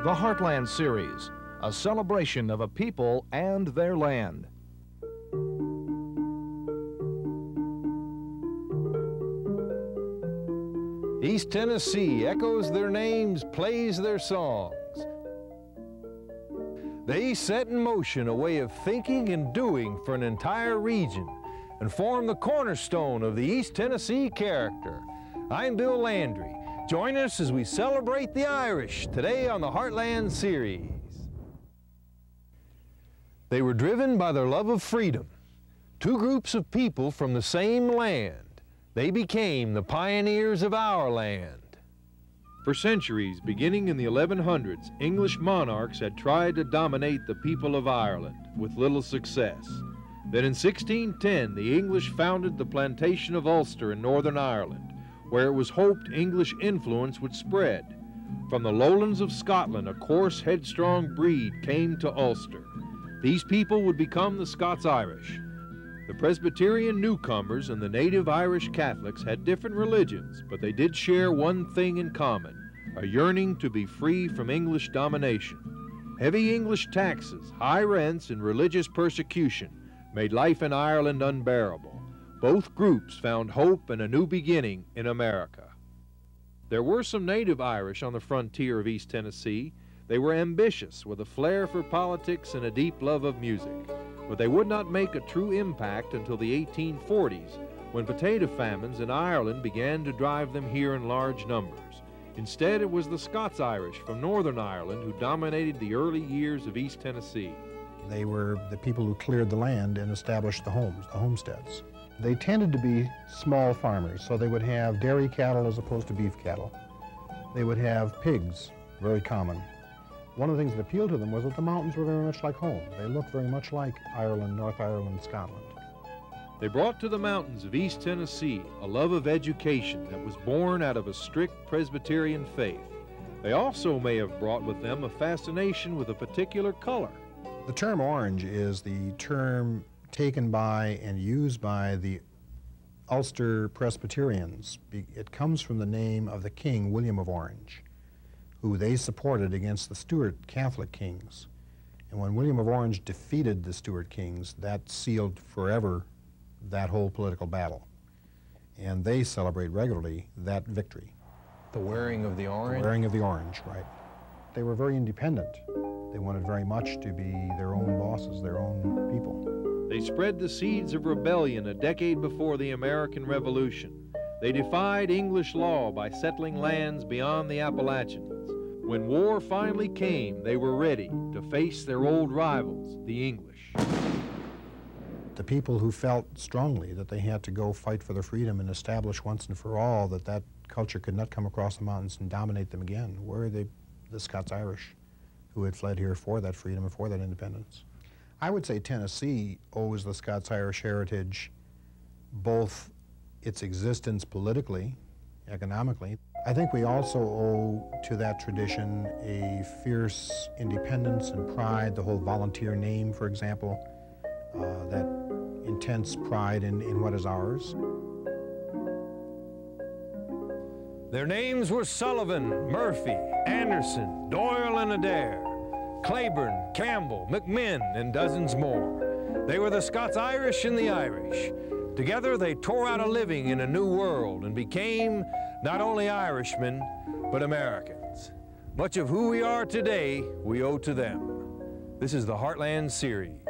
The Heartland Series, a celebration of a people and their land. East Tennessee echoes their names, plays their songs. They set in motion a way of thinking and doing for an entire region and form the cornerstone of the East Tennessee character. I'm Bill Landry. Join us as we celebrate the Irish today on the Heartland Series. They were driven by their love of freedom. Two groups of people from the same land. They became the pioneers of our land. For centuries, beginning in the 1100s, English monarchs had tried to dominate the people of Ireland with little success. Then in 1610, the English founded the plantation of Ulster in Northern Ireland, where it was hoped English influence would spread. From the lowlands of Scotland, a coarse, headstrong breed came to Ulster. These people would become the Scots-Irish. The Presbyterian newcomers and the native Irish Catholics had different religions, but they did share one thing in common, a yearning to be free from English domination. Heavy English taxes, high rents, and religious persecution made life in Ireland unbearable. Both groups found hope and a new beginning in America. There were some native Irish on the frontier of East Tennessee. They were ambitious, with a flair for politics and a deep love of music. But they would not make a true impact until the 1840s, when potato famines in Ireland began to drive them here in large numbers. Instead, it was the Scots-Irish from Northern Ireland who dominated the early years of East Tennessee. They were the people who cleared the land and established the homes, the homesteads. They tended to be small farmers, so they would have dairy cattle as opposed to beef cattle. They would have pigs, very common. One of the things that appealed to them was that the mountains were very much like home. They looked very much like Ireland, North Ireland, Scotland. They brought to the mountains of East Tennessee a love of education that was born out of a strict Presbyterian faith. They also may have brought with them a fascination with a particular color. The term orange is the term taken by and used by the Ulster Presbyterians. It comes from the name of the king, William of Orange, who they supported against the Stuart Catholic kings. And when William of Orange defeated the Stuart kings, that sealed forever that whole political battle. And they celebrate regularly that victory. The wearing of the orange? The wearing of the orange, right. They were very independent. They wanted very much to be their own bosses, their own people. They spread the seeds of rebellion a decade before the American Revolution. They defied English law by settling lands beyond the Appalachians. When war finally came, they were ready to face their old rivals, the English. The people who felt strongly that they had to go fight for their freedom and establish once and for all that that culture could not come across the mountains and dominate them again were the Scots-Irish, who had fled here for that freedom and for that independence. I would say Tennessee owes the Scots-Irish heritage both its existence politically, economically. I think we also owe to that tradition a fierce independence and pride, the whole volunteer name, for example, that intense pride in what is ours. Their names were Sullivan, Murphy, Anderson, Doyle, and Adair, Claiborne, Campbell, McMinn, and dozens more. They were the Scots-Irish and the Irish. Together they tore out a living in a new world and became not only Irishmen, but Americans. Much of who we are today, we owe to them. This is the Heartland Series.